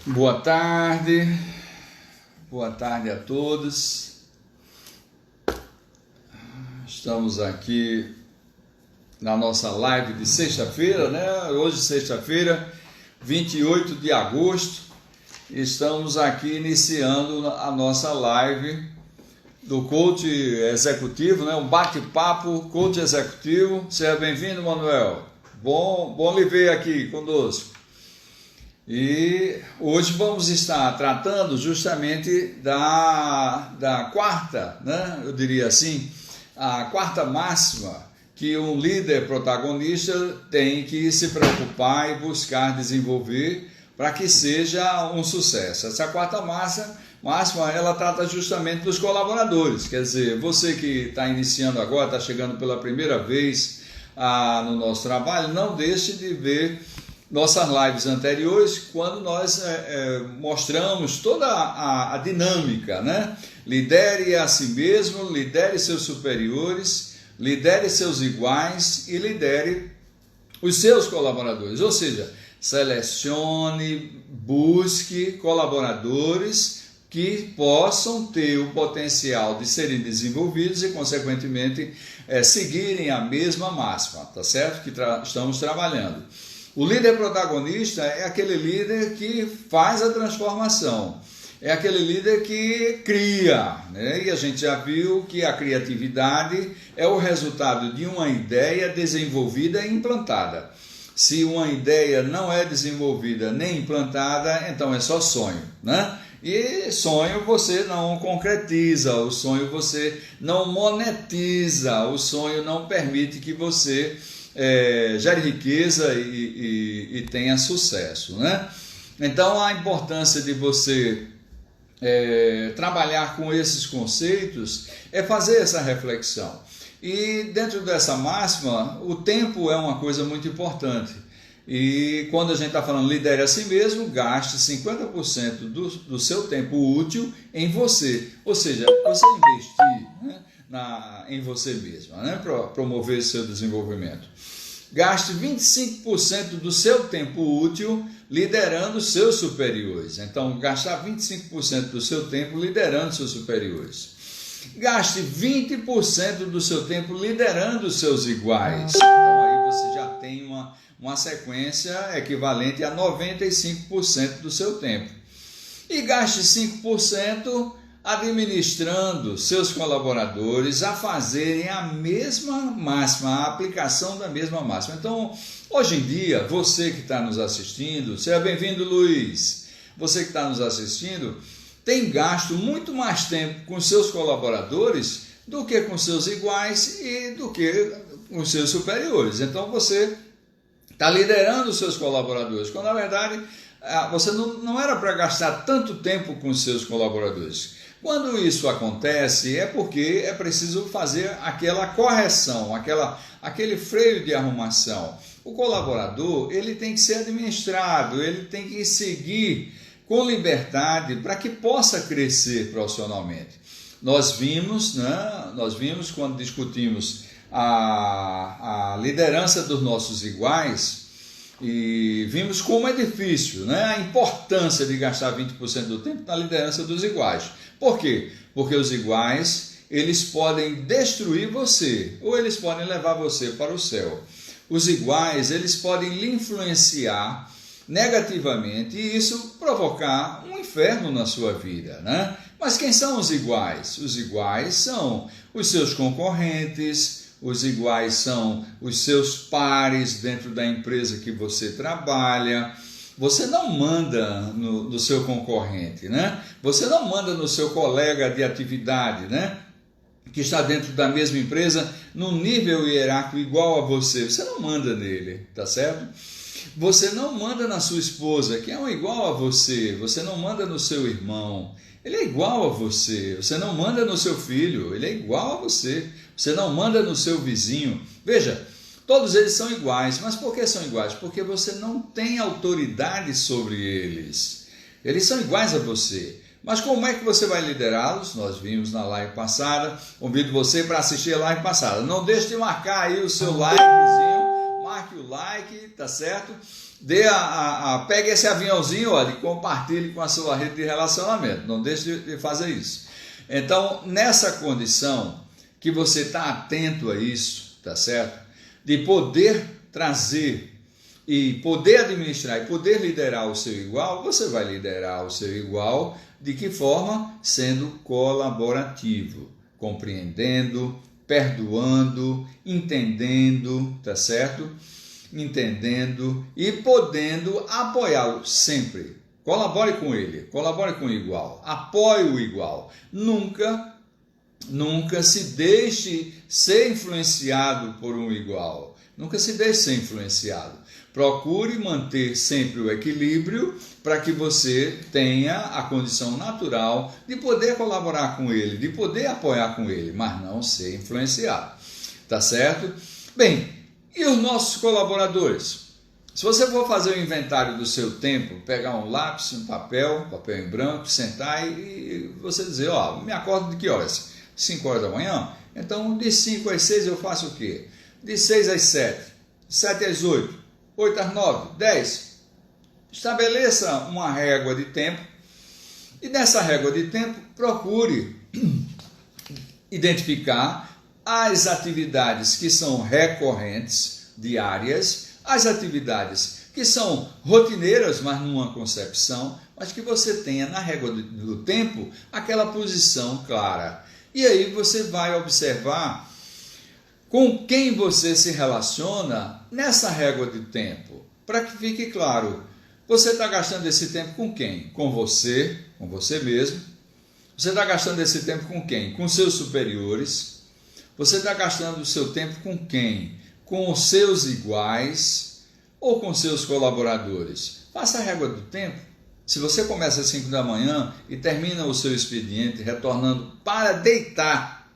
Boa tarde a todos. Estamos aqui na nossa live de sexta-feira, né? Hoje, sexta-feira, 28 de agosto, estamos aqui iniciando a nossa live do Coach Executivo, né? Um bate-papo Coach Executivo. Seja bem-vindo, Manuel. Bom lhe ver aqui conosco. E hoje vamos estar tratando justamente da quarta, né? Eu diria assim, a quarta máxima que um líder protagonista tem que se preocupar e buscar desenvolver para que seja um sucesso. Essa quarta máxima, ela trata justamente dos colaboradores, quer dizer, você que está iniciando agora, está chegando pela primeira vez no nosso trabalho, não deixe de ver nossas lives anteriores, quando nós mostramos toda a dinâmica, né? Lidere a si mesmo, lidere seus superiores, lidere seus iguais e lidere os seus colaboradores. Ou seja, selecione, busque colaboradores que possam ter o potencial de serem desenvolvidos e, consequentemente, seguirem a mesma máxima, tá certo? Que estamos trabalhando. O líder protagonista é aquele líder que faz a transformação, é aquele líder que cria, né? E a gente já viu que a criatividade é o resultado de uma ideia desenvolvida e implantada. Se uma ideia não é desenvolvida nem implantada, então é só sonho, né? E sonho você não concretiza, o sonho você não monetiza, o sonho não permite que você gere riqueza e tenha sucesso, né? Então a importância de você trabalhar com esses conceitos é fazer essa reflexão. E dentro dessa máxima, o tempo é uma coisa muito importante. E quando a gente está falando lidere a si mesmo, gaste 50% do seu tempo útil em você. Ou seja, você investir, né, em você mesmo, né, para promover seu desenvolvimento. Gaste 25% do seu tempo útil liderando seus superiores. Então, gastar 25% do seu tempo liderando seus superiores. Gaste 20% do seu tempo liderando seus iguais. Então, aí você já tem uma sequência equivalente a 95% do seu tempo. E gaste 5% administrando seus colaboradores a fazerem a mesma máxima, a aplicação da mesma máxima. Então, hoje em dia, você que está nos assistindo, seja bem-vindo, Luiz, você que está nos assistindo, tem gasto muito mais tempo com seus colaboradores do que com seus iguais e do que com seus superiores. Então, você está liderando os seus colaboradores, quando na verdade você não era para gastar tanto tempo com seus colaboradores. Quando isso acontece é porque é preciso fazer aquela correção, aquele freio de arrumação. O colaborador ele tem que ser administrado, ele tem que seguir com liberdade para que possa crescer profissionalmente. Nós vimos quando discutimos a liderança dos nossos iguais, e vimos como é difícil, né? A importância de gastar 20% do tempo na liderança dos iguais. Por quê? Porque os iguais, eles podem destruir você, ou eles podem levar você para o céu. Os iguais, eles podem lhe influenciar negativamente e isso provocar um inferno na sua vida, né? Mas quem são os iguais? Os iguais são os seus concorrentes, os iguais são os seus pares dentro da empresa que você trabalha. Você não manda no seu concorrente, né? Você não manda no seu colega de atividade, né? Que está dentro da mesma empresa, num nível hierárquico igual a você. Você não manda nele, tá certo? Você não manda na sua esposa, que é igual a você. Você não manda no seu irmão, ele é igual a você. Você não manda no seu filho, ele é igual a você. Você não manda no seu vizinho. Veja, todos eles são iguais. Mas por que são iguais? Porque você não tem autoridade sobre eles. Eles são iguais a você. Mas como é que você vai liderá-los? Nós vimos na live passada. Convido você para assistir a live passada. Não deixe de marcar aí o seu likezinho. marque o like, tá certo? Pegue esse aviãozinho, olha, e compartilhe com a sua rede de relacionamento. Não deixe de fazer isso. Então, nessa condição que você está atento a isso, tá certo? De poder trazer e poder administrar e poder liderar o seu igual, você vai liderar o seu igual de que forma? Sendo colaborativo, compreendendo, perdoando, entendendo, tá certo? Entendendo e podendo apoiá-lo sempre. Colabore com ele, colabore com o igual, apoie o igual. Nunca se deixe ser influenciado por um igual. Nunca se deixe ser influenciado. Procure manter sempre o equilíbrio para que você tenha a condição natural de poder colaborar com ele, de poder apoiar com ele, mas não ser influenciado. Tá certo? Bem, e os nossos colaboradores? Se você for fazer o inventário do seu tempo, pegar um lápis, um papel em branco, sentar e você dizer, me acordo de que horas? 5 horas da manhã? Então, de 5 às 6 eu faço o quê? De 6 às 7, 7 às 8, 8 às 9, 10. Estabeleça uma régua de tempo e nessa régua de tempo procure identificar as atividades que são recorrentes, diárias, as atividades que são rotineiras, mas numa concepção, mas que você tenha na régua do tempo aquela posição clara. E aí você vai observar com quem você se relaciona nessa régua de tempo, para que fique claro, você está gastando esse tempo com quem? Com você mesmo. Você está gastando esse tempo com quem? Com seus superiores. Você está gastando o seu tempo com quem? Com os seus iguais ou com seus colaboradores? Faça a régua do tempo. Se você começa às 5 da manhã e termina o seu expediente retornando para deitar,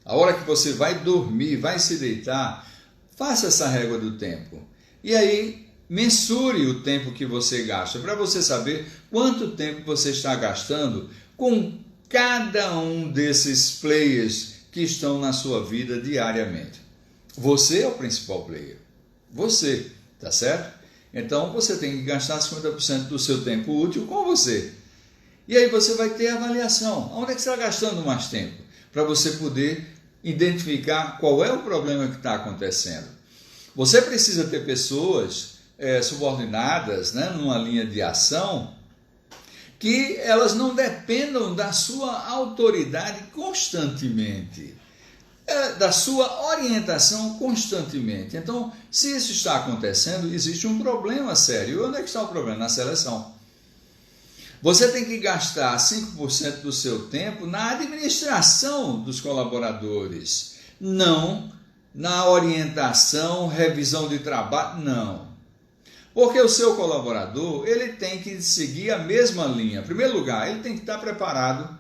a hora que você vai dormir, vai se deitar, faça essa régua do tempo. E aí, mensure o tempo que você gasta, para você saber quanto tempo você está gastando com cada um desses players que estão na sua vida diariamente. Você é o principal player. Você, tá certo? Então, você tem que gastar 50% do seu tempo útil com você. E aí você vai ter avaliação. Onde é que você está gastando mais tempo? Para você poder identificar qual é o problema que está acontecendo. Você precisa ter pessoas subordinadas, né, numa linha de ação, que elas não dependam da sua autoridade constantemente, da sua orientação constantemente. Então, se isso está acontecendo, existe um problema sério. E onde é que está o problema? Na seleção. Você tem que gastar 5% do seu tempo na administração dos colaboradores, não na orientação, revisão de trabalho, não. Porque o seu colaborador, ele tem que seguir a mesma linha. Em primeiro lugar, ele tem que estar preparado,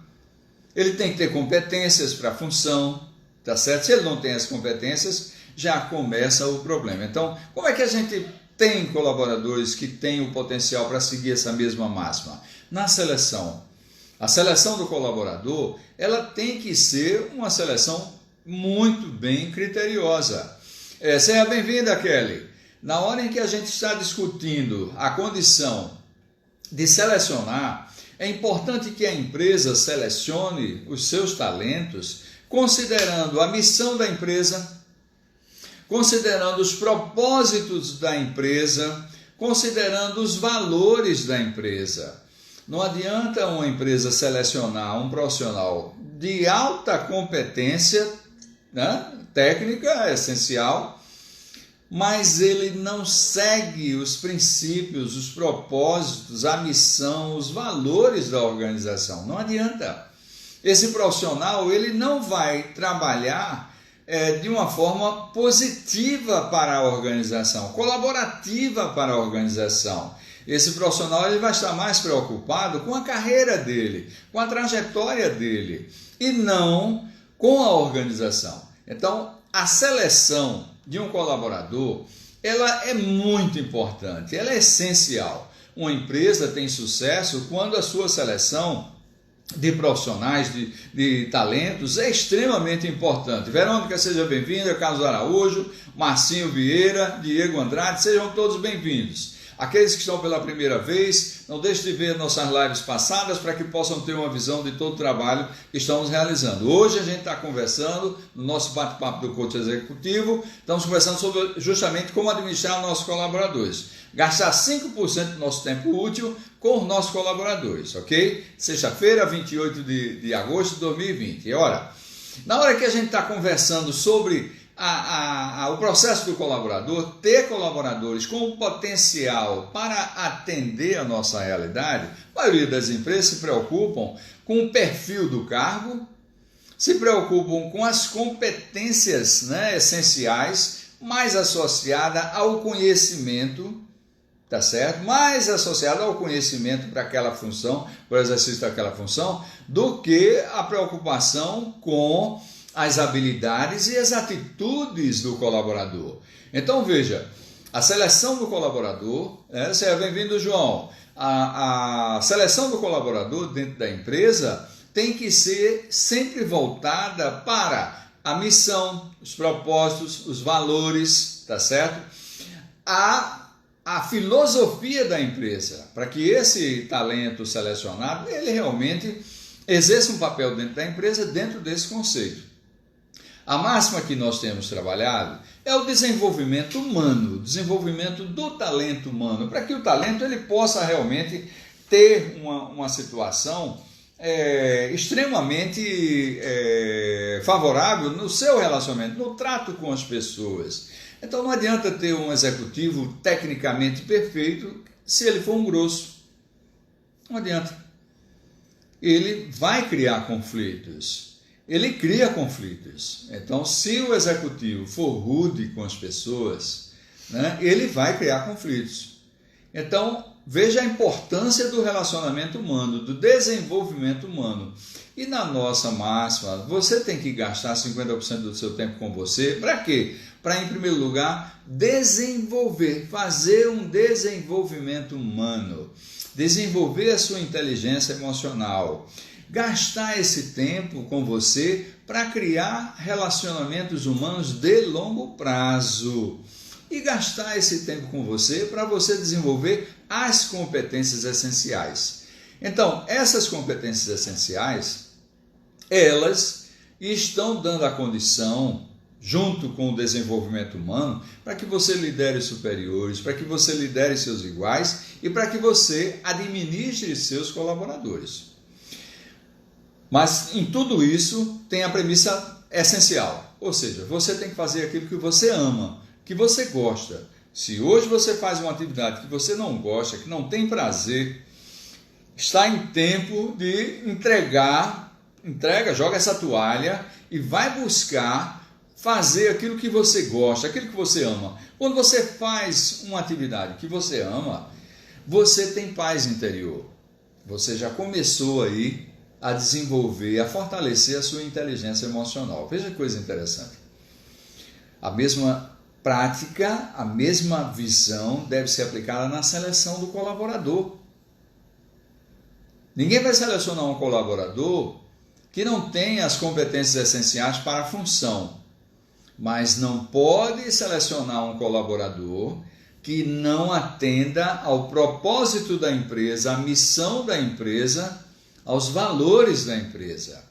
ele tem que ter competências para a função, tá certo? Se ele não tem as competências, já começa o problema. Então, como é que a gente tem colaboradores que têm o potencial para seguir essa mesma máxima? Na seleção. A seleção do colaborador, ela tem que ser uma seleção muito bem criteriosa. Seja bem-vinda, Kelly. Na hora em que a gente está discutindo a condição de selecionar, é importante que a empresa selecione os seus talentos, considerando a missão da empresa, considerando os propósitos da empresa, considerando os valores da empresa. Não adianta uma empresa selecionar um profissional de alta competência, né, técnica, é essencial, mas ele não segue os princípios, os propósitos, a missão, os valores da organização. Não adianta. Esse profissional, ele não vai trabalhar de uma forma positiva para a organização, colaborativa para a organização. Esse profissional, ele vai estar mais preocupado com a carreira dele, com a trajetória dele, e não com a organização. Então, a seleção de um colaborador, ela é muito importante, ela é essencial. Uma empresa tem sucesso quando a sua seleção de profissionais, de talentos, é extremamente importante. Verônica, seja bem-vinda, Carlos Araújo, Marcinho Vieira, Diego Andrade, sejam todos bem-vindos. Aqueles que estão pela primeira vez, não deixem de ver nossas lives passadas para que possam ter uma visão de todo o trabalho que estamos realizando. Hoje a gente está conversando, no nosso bate-papo do Coach Executivo, estamos conversando sobre justamente como administrar nossos colaboradores. Gastar 5% do nosso tempo útil com os nossos colaboradores, ok? Sexta-feira, 28 de agosto de 2020. E ora, na hora que a gente está conversando sobre o processo do colaborador, ter colaboradores com potencial para atender a nossa realidade, a maioria das empresas se preocupam com o perfil do cargo, se preocupam com as competências, né, essenciais, mais associada ao conhecimento, tá certo? Mais associada ao conhecimento para aquela função, para o exercício daquela função, do que a preocupação com as habilidades e as atitudes do colaborador. Então veja, a seleção do colaborador, seja bem-vindo, João, a seleção do colaborador dentro da empresa tem que ser sempre voltada para a missão, os propósitos, os valores, tá certo? A filosofia da empresa, para que esse talento selecionado, ele realmente exerça um papel dentro da empresa, dentro desse conceito. A máxima que nós temos trabalhado é o desenvolvimento humano, o desenvolvimento do talento humano, para que o talento ele possa realmente ter uma situação extremamente favorável no seu relacionamento, no trato com as pessoas. Então não adianta ter um executivo tecnicamente perfeito se ele for um grosso. Não adianta. Ele vai criar conflitos. Ele cria conflitos. Então, se o executivo for rude com as pessoas, né, ele vai criar conflitos. Então, veja a importância do relacionamento humano, do desenvolvimento humano. E na nossa máxima, você tem que gastar 50% do seu tempo com você. Para quê? Para, em primeiro lugar, desenvolver, fazer um desenvolvimento humano, desenvolver a sua inteligência emocional. Gastar esse tempo com você para criar relacionamentos humanos de longo prazo. E gastar esse tempo com você para você desenvolver as competências essenciais. Então, essas competências essenciais, elas estão dando a condição, junto com o desenvolvimento humano, para que você lidere os superiores, para que você lidere seus iguais e para que você administre seus colaboradores. Mas em tudo isso tem a premissa essencial, ou seja, você tem que fazer aquilo que você ama, que você gosta. Se hoje você faz uma atividade que você não gosta, que não tem prazer, está em tempo de joga essa toalha e vai buscar fazer aquilo que você gosta, aquilo que você ama. Quando você faz uma atividade que você ama, você tem paz interior. Você já começou aí a desenvolver, a fortalecer a sua inteligência emocional. Veja que coisa interessante. A mesma prática, a mesma visão deve ser aplicada na seleção do colaborador. Ninguém vai selecionar um colaborador que não tenha as competências essenciais para a função, mas não pode selecionar um colaborador que não atenda ao propósito da empresa, à missão da empresa, aos valores da empresa.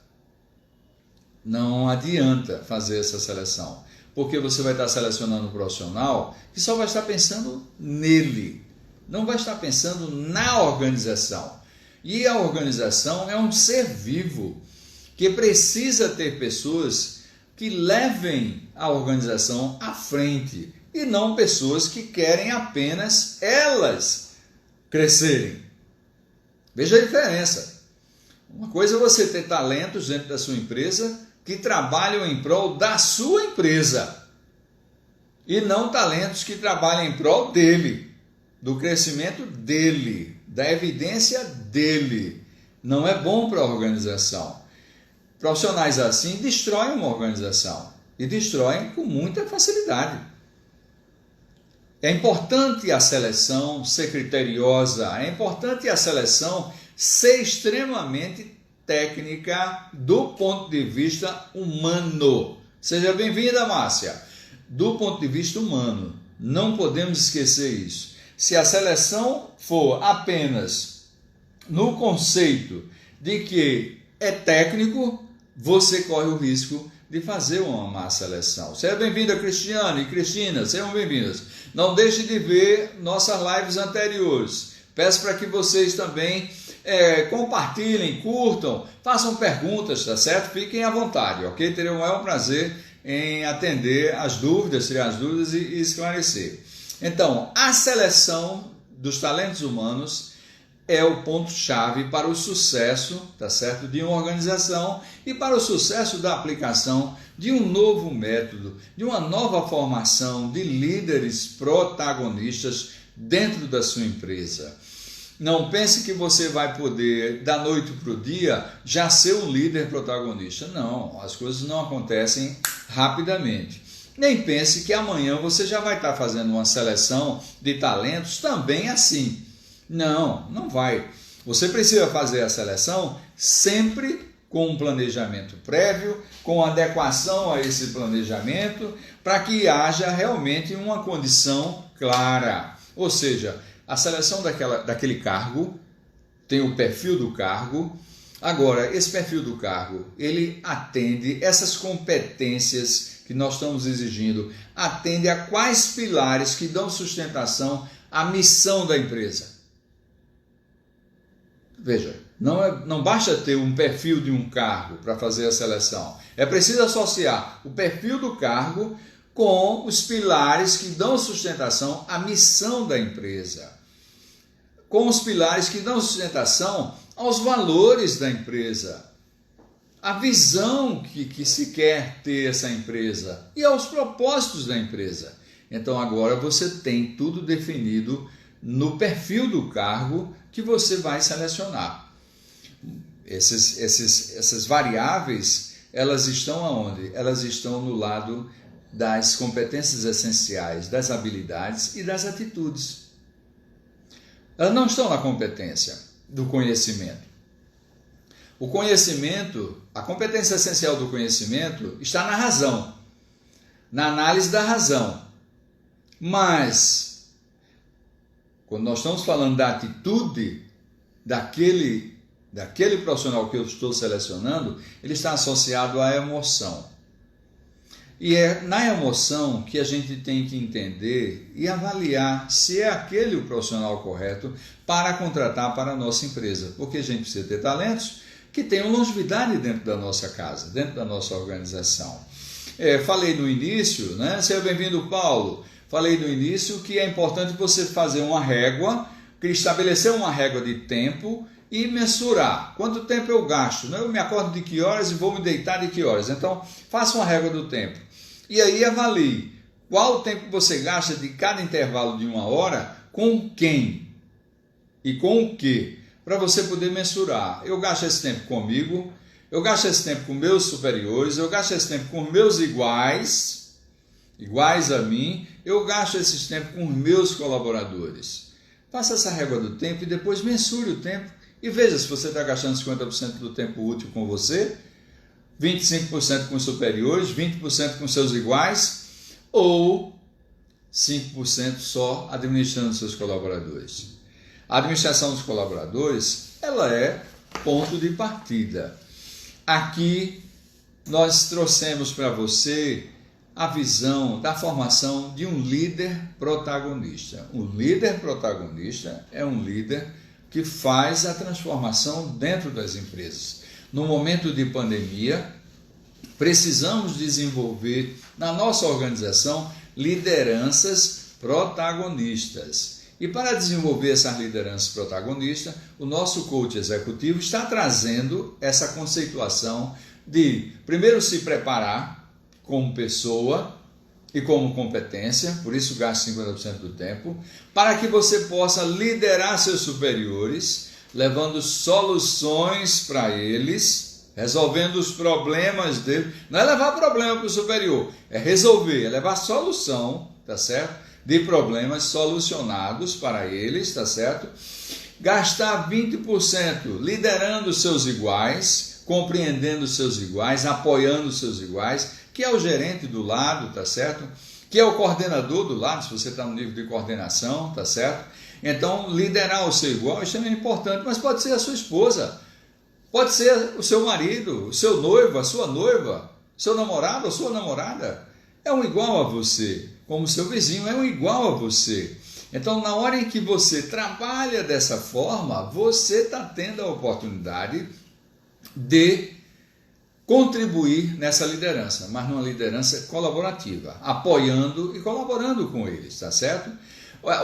Não adianta fazer essa seleção, porque você vai estar selecionando um profissional que só vai estar pensando nele, não vai estar pensando na organização. E a organização é um ser vivo que precisa ter pessoas que levem a organização à frente e não pessoas que querem apenas elas crescerem. Veja a diferença. Uma coisa é você ter talentos dentro da sua empresa que trabalham em prol da sua empresa e não talentos que trabalham em prol dele, do crescimento dele, da evidência dele. Não é bom para a organização. Profissionais assim destroem uma organização e destroem com muita facilidade. É importante a seleção ser criteriosa, é importante a seleção ser extremamente técnica do ponto de vista humano. Seja bem-vinda, Márcia. Do ponto de vista humano, não podemos esquecer isso. Se a seleção for apenas no conceito de que é técnico, você corre o risco de fazer uma má seleção. Seja bem-vinda, Cristiane e Cristina, sejam bem-vindas. Não deixe de ver nossas lives anteriores. Peço para que vocês também compartilhem, curtam, façam perguntas, tá certo? Fiquem à vontade, ok? Terei o maior prazer em atender as dúvidas, tirar as dúvidas e esclarecer. Então, a seleção dos talentos humanos é o ponto-chave para o sucesso, tá certo, de uma organização e para o sucesso da aplicação de um novo método, de uma nova formação de líderes protagonistas dentro da sua empresa. Não pense que você vai poder, da noite para o dia, já ser um líder protagonista. Não, as coisas não acontecem rapidamente. Nem pense que amanhã você já vai estar fazendo uma seleção de talentos também assim. Não, não vai. Você precisa fazer a seleção sempre com um planejamento prévio, com adequação a esse planejamento, para que haja realmente uma condição clara. Ou seja, a seleção daquele cargo tem o perfil do cargo. Agora, esse perfil do cargo, ele atende essas competências que nós estamos exigindo, atende a quais pilares que dão sustentação à missão da empresa. Veja, não basta ter um perfil de um cargo para fazer a seleção. É preciso associar o perfil do cargo com os pilares que dão sustentação à missão da empresa, com os pilares que dão sustentação aos valores da empresa, a visão que se quer ter essa empresa e aos propósitos da empresa. Então agora você tem tudo definido no perfil do cargo que você vai selecionar. Essas variáveis, elas estão aonde? Elas estão no lado das competências essenciais, das habilidades e das atitudes. Elas não estão na competência do conhecimento. O conhecimento, a competência essencial do conhecimento está na razão, na análise da razão. Mas quando nós estamos falando da atitude daquele profissional que eu estou selecionando, ele está associado à emoção. E é na emoção que a gente tem que entender e avaliar se é aquele o profissional correto para contratar para a nossa empresa. Porque a gente precisa ter talentos que tenham longevidade dentro da nossa casa, dentro da nossa organização. Falei no início, né? Seja bem-vindo, Paulo. Falei no início que é importante você fazer uma régua, estabelecer uma régua de tempo e mensurar quanto tempo eu gasto. Né? Eu me acordo de que horas e vou me deitar de que horas. Então, faça uma régua do tempo. E aí avalie qual o tempo você gasta de cada intervalo de 1 hora, com quem e com o que, para você poder mensurar. Eu gasto esse tempo comigo, eu gasto esse tempo com meus superiores, eu gasto esse tempo com meus iguais a mim, eu gasto esse tempo com os meus colaboradores. Faça essa régua do tempo e depois mensure o tempo e veja se você está gastando 50% do tempo útil com você, 25% com os superiores, 20% com seus iguais ou 5% só administrando seus colaboradores. A administração dos colaboradores, ela é ponto de partida. Aqui nós trouxemos para você a visão da formação de um líder protagonista. Um líder protagonista é um líder que faz a transformação dentro das empresas. No momento de pandemia, precisamos desenvolver na nossa organização lideranças protagonistas. E para desenvolver essas lideranças protagonistas, o nosso coach executivo está trazendo essa conceituação de, primeiro, se preparar como pessoa e como competência, por isso gaste 50% do tempo, para que você possa liderar seus superiores, levando soluções para eles, resolvendo os problemas dele. Não é levar problema para o superior, é resolver, é levar solução, tá certo? De problemas solucionados para eles, tá certo? gastar 20% liderando os seus iguais, compreendendo os seus iguais, apoiando os seus iguais, que é o gerente do lado, tá certo? Que é o coordenador do lado, se você está no nível de coordenação, tá certo? Então, liderar o seu igual, isso é importante, mas pode ser a sua esposa, pode ser o seu marido, o seu noivo, a sua noiva, seu namorado, a sua namorada, é um igual a você, como seu vizinho é um igual a você. Então, na hora em que você trabalha dessa forma, você está tendo a oportunidade de contribuir nessa liderança, mas numa liderança colaborativa, apoiando e colaborando com eles, tá certo?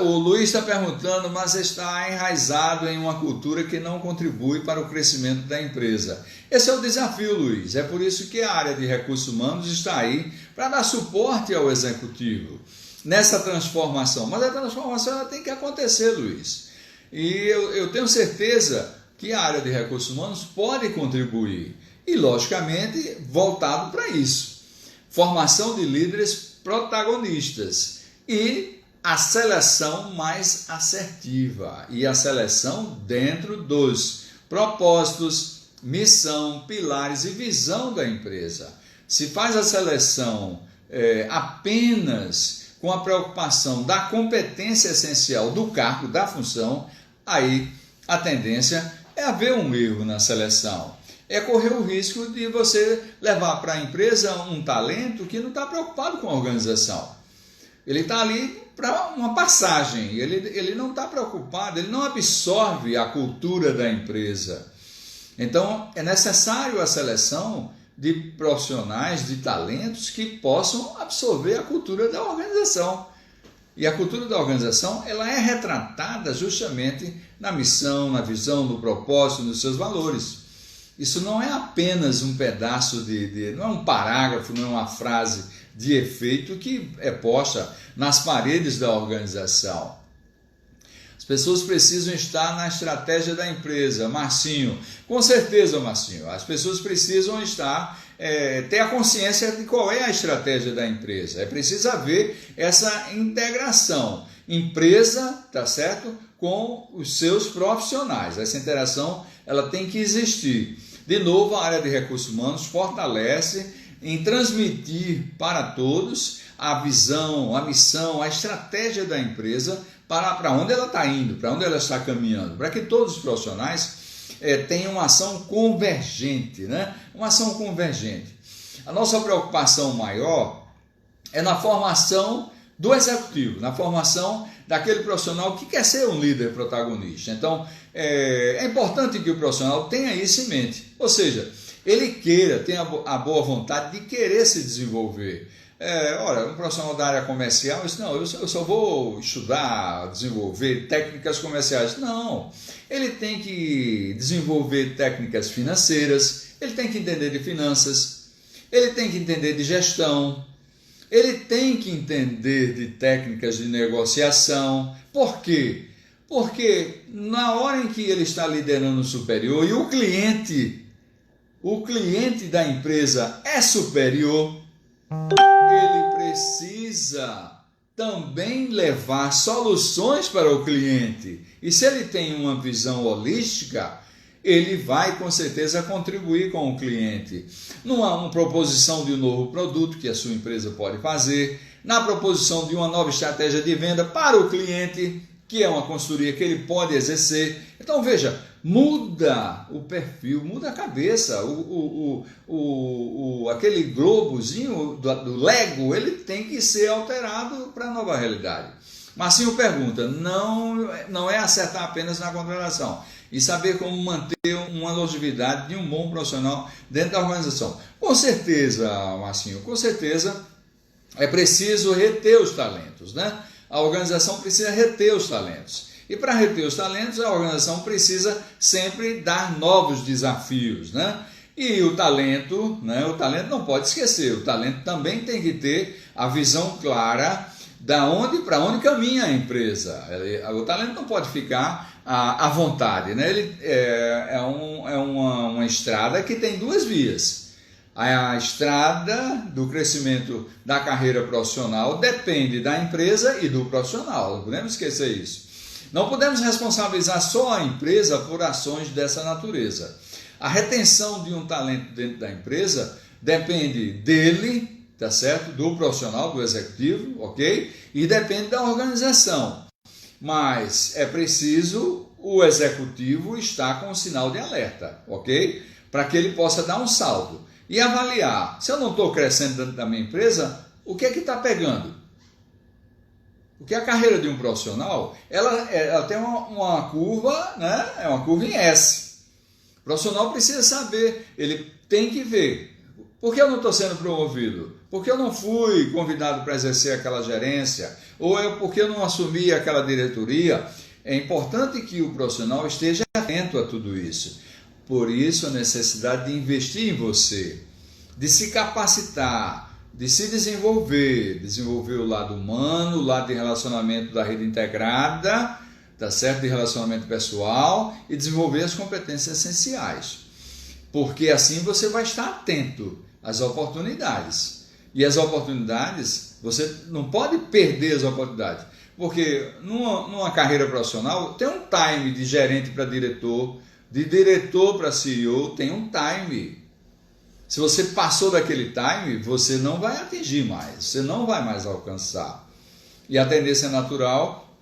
O Luiz está perguntando, mas está enraizado em uma cultura que não contribui para o crescimento da empresa. Esse é o desafio, Luiz, é por isso que a área de recursos humanos está aí para dar suporte ao executivo nessa transformação, mas a transformação ela tem que acontecer, Luiz, e eu tenho certeza que a área de recursos humanos pode contribuir, e logicamente voltado para isso, formação de líderes protagonistas e a seleção mais assertiva, e a seleção dentro dos propósitos, missão, pilares e visão da empresa. Se faz a seleção apenas com a preocupação da competência essencial do cargo, da função, aí a tendência é haver um erro na seleção. É correr o risco de você levar para a empresa um talento que não está preocupado com a organização. Ele está ali para uma passagem, ele não está preocupado, ele não absorve a cultura da empresa. Então, é necessário a seleção de profissionais, de talentos que possam absorver a cultura da organização. E a cultura da organização ela é retratada justamente na missão, na visão, no propósito, nos seus valores. Isso não é apenas um pedaço não é um parágrafo, não é uma frase de efeito que é posta nas paredes da organização. As pessoas precisam estar na estratégia da empresa, Marcinho. Com certeza, Marcinho, as pessoas precisam estar, ter a consciência de qual é a estratégia da empresa. É preciso haver essa integração, empresa, tá certo, com os seus profissionais. Essa interação ela tem que existir. De novo, a área de recursos humanos fortalece em transmitir para todos a visão, a missão, a estratégia da empresa para onde ela está indo, para onde ela está caminhando, para que todos os profissionais tenham uma ação convergente, né? Uma ação convergente. A nossa preocupação maior é na formação do executivo, na formação daquele profissional que quer ser um líder protagonista. Então, é importante que o profissional tenha isso em mente, ou seja, ele tenha a boa vontade de querer se desenvolver. Um profissional da área comercial, eu só vou estudar, desenvolver técnicas comerciais. Não, ele tem que desenvolver técnicas financeiras, ele tem que entender de finanças, ele tem que entender de gestão, ele tem que entender de técnicas de negociação. Por quê? Porque na hora em que ele está liderando o superior e o cliente da empresa é superior, ele precisa também levar soluções para o cliente. E se ele tem uma visão holística, ele vai com certeza contribuir com o cliente. Numa proposição de um novo produto que a sua empresa pode fazer, na proposição de uma nova estratégia de venda para o cliente, que é uma consultoria que ele pode exercer. Então veja, muda o perfil, muda a cabeça, aquele globozinho do Lego, ele tem que ser alterado para a nova realidade. Marcinho pergunta, não é acertar apenas na contratação, e saber como manter uma longevidade de um bom profissional dentro da organização. Com certeza, Marcinho, com certeza é preciso reter os talentos, né? A organização precisa reter os talentos. E para reter os talentos, a organização precisa sempre dar novos desafios, né? E o talento não pode esquecer, o talento também tem que ter a visão clara para onde caminha a empresa. O talento não pode ficar à vontade, né? Ele é uma estrada que tem duas vias. A estrada do crescimento da carreira profissional depende da empresa e do profissional, não podemos esquecer isso. Não podemos responsabilizar só a empresa por ações dessa natureza. A retenção de um talento dentro da empresa depende dele, tá certo? Do profissional, do executivo, ok? E depende da organização. Mas é preciso o executivo estar com um sinal de alerta, ok? Para que ele possa dar um salto e avaliar, se eu não estou crescendo dentro da minha empresa, o que é que está pegando? Porque a carreira de um profissional, ela tem uma curva, né? É uma curva em S. O profissional precisa saber, ele tem que ver. Por que eu não estou sendo promovido? Por que eu não fui convidado para exercer aquela gerência? Ou por que eu não assumi aquela diretoria? É importante que o profissional esteja atento a tudo isso. Por isso a necessidade de investir em você, de se capacitar, de se desenvolver o lado humano, o lado de relacionamento da rede integrada, tá certo? De relacionamento pessoal e desenvolver as competências essenciais. Porque assim você vai estar atento às oportunidades. E as oportunidades, você não pode perder as oportunidades. Porque numa carreira profissional tem um time de gerente para diretor, de diretor para CEO, tem um time. Se você passou daquele time, você não vai atingir mais, você não vai mais alcançar. E a tendência natural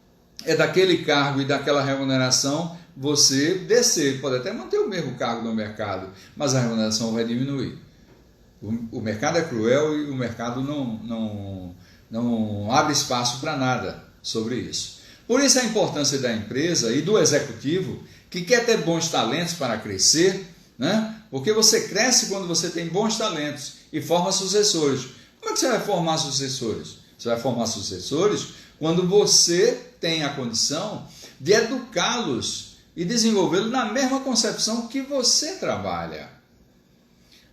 é daquele cargo e daquela remuneração você descer. Pode até manter o mesmo cargo no mercado, mas a remuneração vai diminuir. O mercado é cruel e o mercado não abre espaço para nada sobre isso. Por isso a importância da empresa e do executivo que quer ter bons talentos para crescer, né? Porque você cresce quando você tem bons talentos e forma sucessores. Como é que você vai formar sucessores? Você vai formar sucessores quando você tem a condição de educá-los e desenvolvê-los na mesma concepção que você trabalha.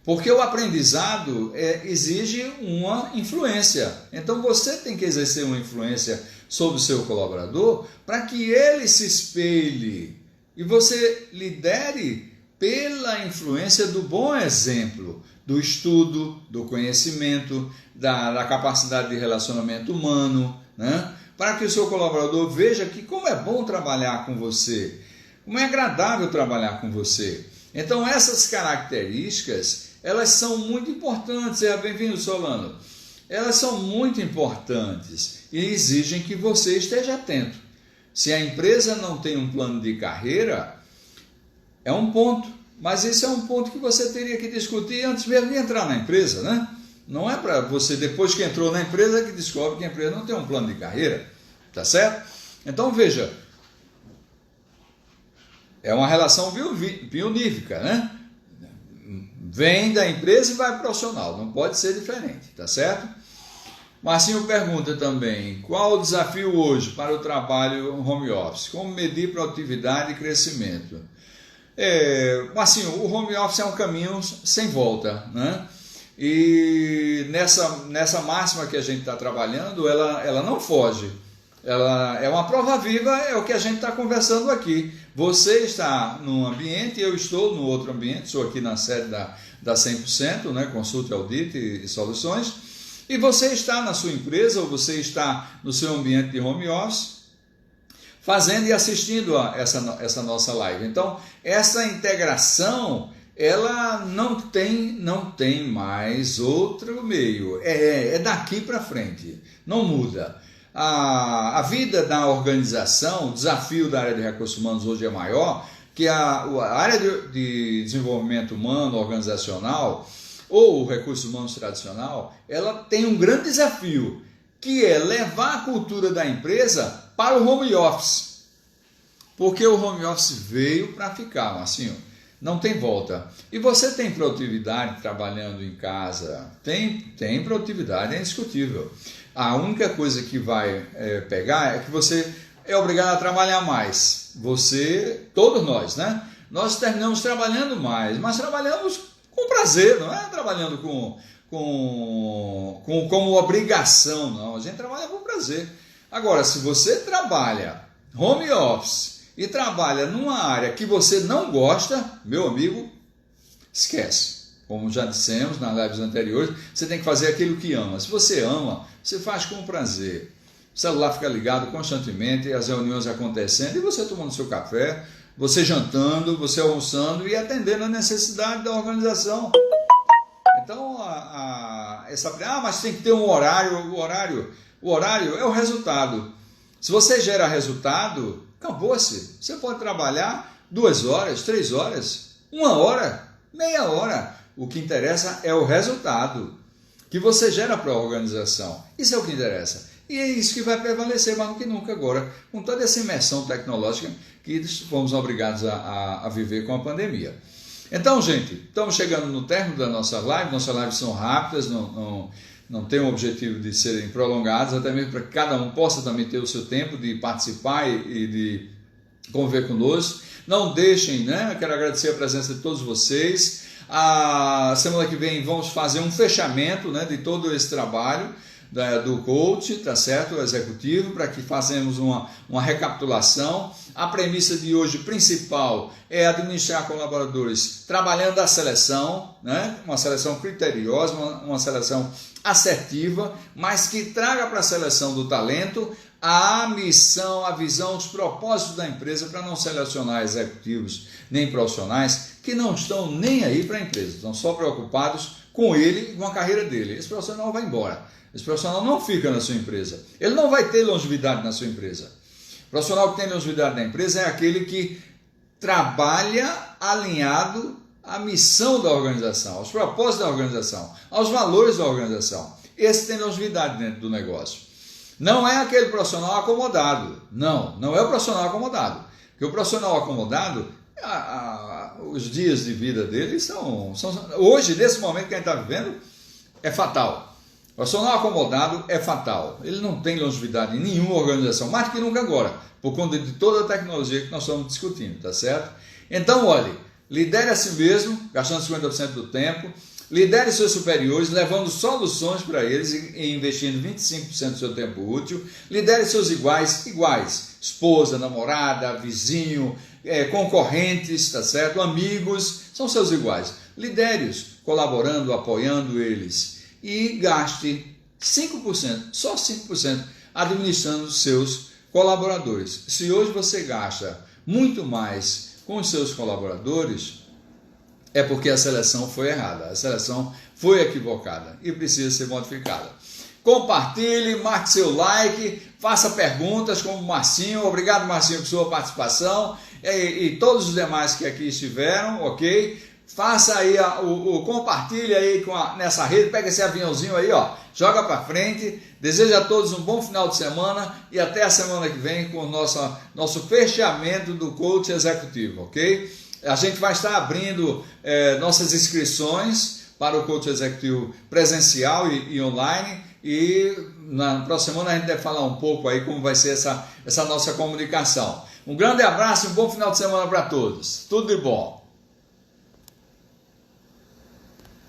Porque o aprendizado exige uma influência. Então você tem que exercer uma influência sobre o seu colaborador para que ele se espelhe e você lidere pela influência do bom exemplo, do estudo, do conhecimento, da capacidade de relacionamento humano, né? Para que o seu colaborador veja que como é bom trabalhar com você, como é agradável trabalhar com você. Então essas características, elas são muito importantes. Seja bem-vindo, Solano. Elas são muito importantes e exigem que você esteja atento. Se a empresa não tem um plano de carreira, é um ponto, mas esse é um ponto que você teria que discutir antes mesmo de entrar na empresa, né? Não é para você, depois que entrou na empresa, que descobre que a empresa não tem um plano de carreira, tá certo? Então veja, é uma relação bionífica, né? Vem da empresa e vai para o profissional, não pode ser diferente, tá certo? Marcinho pergunta também, qual o desafio hoje para o trabalho home office? Como medir produtividade e crescimento? Marcinho, o home office é um caminho sem volta, né? E nessa máxima que a gente está trabalhando, ela não foge. Ela é uma prova viva, é o que a gente está conversando aqui. Você está num ambiente, eu estou no outro ambiente, sou aqui na sede da 100%, né? Consulta, audite e soluções. E você está na sua empresa ou você está no seu ambiente de home office, fazendo e assistindo a essa nossa live. Então, essa integração, ela não tem mais outro meio. É daqui para frente, não muda. A vida da organização, o desafio da área de recursos humanos hoje é maior, que a área de desenvolvimento humano, organizacional, ou o recurso humano tradicional, ela tem um grande desafio, que é levar a cultura da empresa para o home office. Porque o home office veio para ficar, Marcinho. Não tem volta. E você tem produtividade trabalhando em casa? Tem produtividade, é indiscutível. A única coisa que vai pegar é que você é obrigado a trabalhar mais. Todos nós, né? Nós terminamos trabalhando mais, mas trabalhamos com prazer, não é trabalhando como obrigação, não. A gente trabalha com prazer. Agora, se você trabalha home office e trabalha numa área que você não gosta, meu amigo, esquece. Como já dissemos nas lives anteriores, você tem que fazer aquilo que ama. Se você ama, você faz com prazer. O celular fica ligado constantemente, as reuniões acontecendo, e você tomando seu café, você jantando, você almoçando e atendendo a necessidade da organização. Então, mas tem que ter um horário. O horário é o resultado. Se você gera resultado, acabou-se. Você pode trabalhar 2 horas, 3 horas, 1 hora, meia hora. O que interessa é o resultado que você gera para a organização. Isso é o que interessa. E é isso que vai prevalecer mais do que nunca agora, com toda essa imersão tecnológica que fomos obrigados a viver com a pandemia. Então, gente, estamos chegando no término da nossa live. Nossas lives são rápidas, não tem o objetivo de serem prolongadas, até mesmo para que cada um possa também ter o seu tempo de participar e de conviver conosco. Não deixem, né? Quero agradecer a presença de todos vocês. A semana que vem vamos fazer um fechamento, né, de todo esse trabalho do coach, tá certo? O executivo, para que façamos uma recapitulação. A premissa de hoje principal é administrar colaboradores trabalhando a seleção, né? Uma seleção criteriosa, uma seleção assertiva, mas que traga para a seleção do talento a missão, a visão, os propósitos da empresa, para não selecionar executivos nem profissionais que não estão nem aí para a empresa, estão só preocupados com ele e com a carreira dele. Esse profissional vai embora. Esse profissional não fica na sua empresa. Ele não vai ter longevidade na sua empresa. O profissional que tem longevidade na empresa é aquele que trabalha alinhado à missão da organização, aos propósitos da organização, aos valores da organização. Esse tem longevidade dentro do negócio. Não é aquele profissional acomodado. Não é o profissional acomodado. Porque o profissional acomodado, os dias de vida dele são hoje, nesse momento que a gente está vivendo, é fatal. O profissional acomodado é fatal. Ele não tem longevidade em nenhuma organização, mais do que nunca agora, por conta de toda a tecnologia que nós estamos discutindo, tá certo? Então, olhe, lidere a si mesmo, gastando 50% do tempo, lidere seus superiores, levando soluções para eles e investindo 25% do seu tempo útil, lidere seus iguais, esposa, namorada, vizinho, concorrentes, tá certo? Amigos, são seus iguais. Lidere-os, colaborando, apoiando eles. E gaste 5%, só 5%, administrando os seus colaboradores. Se hoje você gasta muito mais com os seus colaboradores, é porque a seleção foi errada, a seleção foi equivocada e precisa ser modificada. Compartilhe, marque seu like, faça perguntas como o Marcinho. Obrigado, Marcinho, por sua participação e todos os demais que aqui estiveram, ok? Faça aí, compartilhe aí nessa rede, pega esse aviãozinho aí, ó, joga para frente. Desejo a todos um bom final de semana e até a semana que vem com o nosso fechamento do coach executivo, ok? A gente vai estar abrindo nossas inscrições para o coach executivo presencial e online, e na próxima semana a gente deve falar um pouco aí como vai ser essa nossa comunicação. Um grande abraço e um bom final de semana para todos. Tudo de bom.